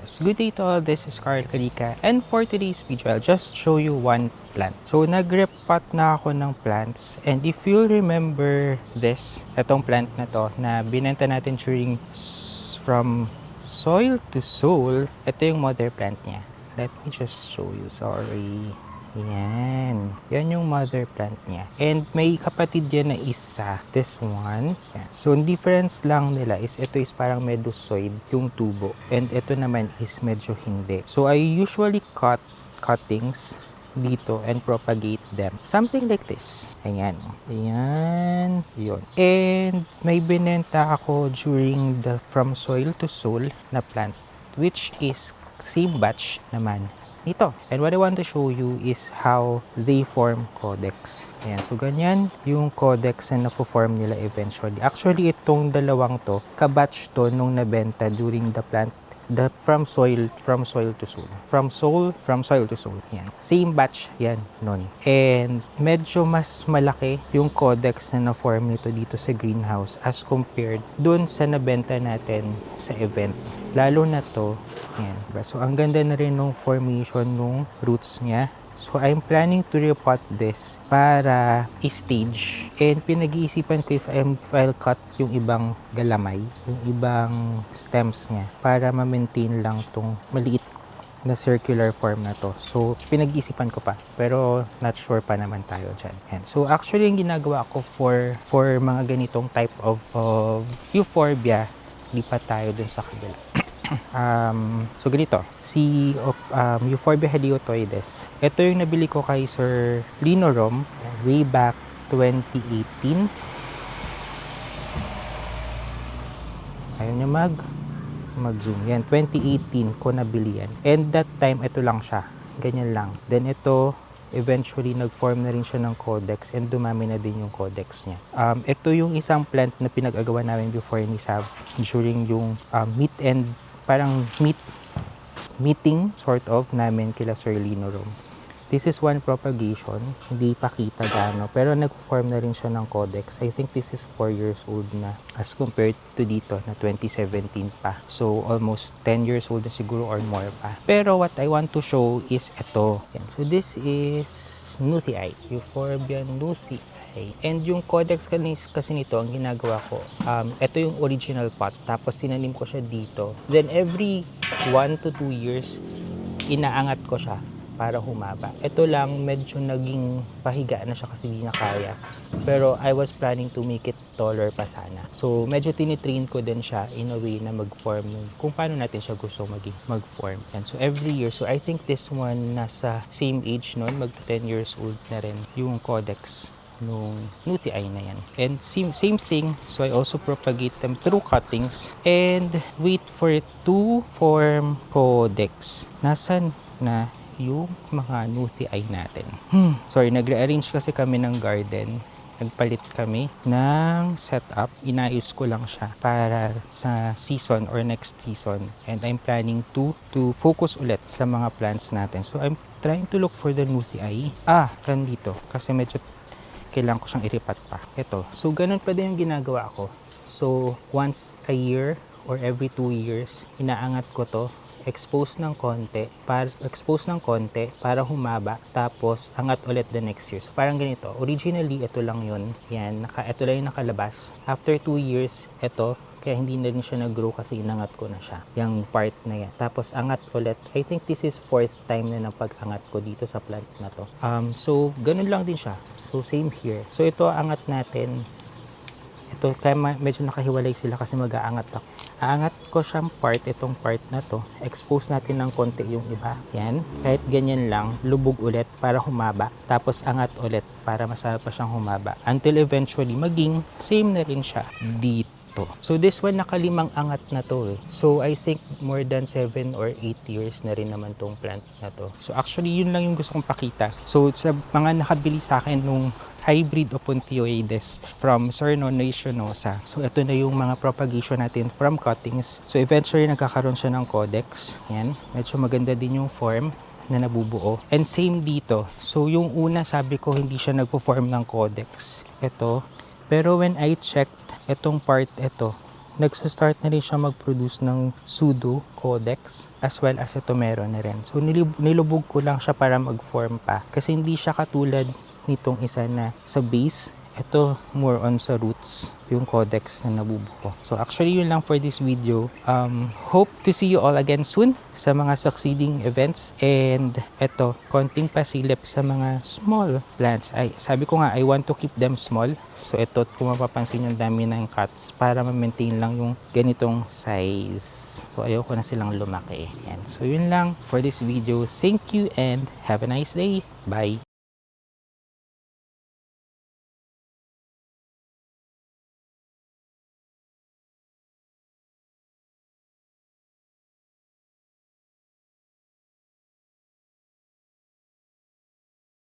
Yes, good day to all. This is Carl Carica, and for today's video, I'll just show you one plant. So, nag-repot na ako ng plants, and if you remember this, itong plant na to, na binenta natin during from soil to soul, ito yung mother plant niya. Let me just show you, sorry. Yan. Yan yung mother plant niya. And may kapatid yan na isa. This one. Yan. So, ang difference lang nila is ito is parang medusoid yung tubo. And ito naman is medyo hindi. So, I usually cut cuttings dito and propagate them. Something like this. Ayan. Ayan. Yun. And may binenta ako during the from soil to soul na plant, which is same batch naman ito. And what I want to show you is how they form codex. Ayan. So, ganyan yung codex na napo-form nila eventually. Actually, itong dalawang to, kabatch to nung nabenta during the plant from soil to soul. From soil to soul. Yan. Same batch yan nun. And medyo mas malaki yung codex na na-form nito dito sa greenhouse as compared dun sa nabenta natin sa event. Lalo na to, yan. So, ang ganda na rin nung formation nung roots niya. So, I'm planning to repot this para i-stage. And pinag-iisipan ko if I'll cut yung ibang galamay, yung ibang stems niya para ma-maintain lang tong maliit na circular form na to. So, pinag-iisipan ko pa. Pero, not sure pa naman tayo dyan. And so, actually, yung ginagawa ko for mga ganitong type of euphorbia, lipat tayo dun sa kabila. So ganito, si Euphorbia heliotoides. Ito yung nabili ko kay Sir Lino Rom way back 2018. Ayaw niya mag-zoom. Yan, 2018 ko nabili yan. And that time, ito lang siya. Ganyan lang. Then ito, eventually nag-form na rin siya ng codex and dumami na din yung codex niya. Ito yung isang plant na pinag-agawa namin before ni Sav during yung meet and parang meeting sort of namin kila Sir Lino Rom. This is one propagation, hindi pa kita gaano, pero nag-form na rin siya ng codex. I think this is 4 years old na as compared to dito na 2017 pa. So almost 10 years old na siguro or more pa. Pero what I want to show is ito. Yan. So this is Nuthii, Euphorbia Nuthii. And yung codex kasi nito, ang ginagawa ko, ito yung original pot, tapos sinanim ko siya dito. Then every 1 to 2 years, inaangat ko siya para humaba. Ito lang, medyo naging pahiga na siya kasi di na kaya. Pero I was planning to make it taller pa sana. So medyo tinitrain ko din siya in a way na mag-form kung paano natin siya gusto mag-form. And so every year, so I think this one nasa same age nun, mag 10 years old na rin yung codex nung Nuthii na yan. And same thing, so I also propagate them through cuttings and wait for it to form codex. Nasaan na yung mga Nuthii natin? Sorry, nagre-arrange kasi kami ng garden. Nagpalit kami ng setup. Inayos ko lang siya para sa season or next season. And I'm planning to focus ulit sa mga plants natin. So I'm trying to look for the Nuthii. Dito. Kasi medyo kailangan ko siyang iripat pa. Ito. So, ganun pa din yung ginagawa ko. So, once a year or every 2 years, inaangat ko to. Expose ng konti para humaba. Tapos, angat ulit the next year. So, parang ganito. Originally, ito lang yun. Yan. Ito lang yung nakalabas. After 2 years, ito. Kaya hindi na rin siya nag-grow kasi inangat ko na siya. Yung part na yan. Tapos angat ulit. I think this is 4th time na napag-angat ko dito sa plant na to. So, ganun lang din siya. So, same here. So, ito angat natin. Ito, kaya medyo nakahiwalay sila kasi mag-aangat ako. Aangat ko siyang part, itong part na to. Expose natin ng konti yung iba. Yan. Kahit ganyan lang, lubog ulit para humaba. Tapos angat ulit para masarap pa siyang humaba. Until eventually, maging same na rin siya dito. So this one nakalimang angat na to eh. So I think more than 7 or 8 years na rin naman tong plant na to. So actually yun lang yung gusto kong pakita. So sa mga nakabili sa akin nung hybrid Opuntioides from Sir Nationosa. So ito na yung mga propagation natin from cuttings. So eventually nagkakaroon siya ng codex. Yan. Medyo maganda din yung form na nabubuo. And same dito. So yung una sabi ko hindi siya nagpo-form ng codex. Ito. Pero when I checked itong part ito, nagsastart na rin siya mag-produce ng pseudo codex as well as ito meron na rin. So nilubog ko lang siya para mag-form pa kasi hindi siya katulad nitong isa na sa base. Ito more on sa roots yung codex na nabubuo. So actually yun lang for this video. Hope to see you all again soon sa mga succeeding events. And ito, konting pasilip sa mga small plants. Ay, sabi ko nga, I want to keep them small. So ito, kung mapapansin yung dami ng cuts para ma-maintain lang yung ganitong size. So ayoko na silang lumaki. Yan. So yun lang for this video. Thank you and have a nice day. Bye!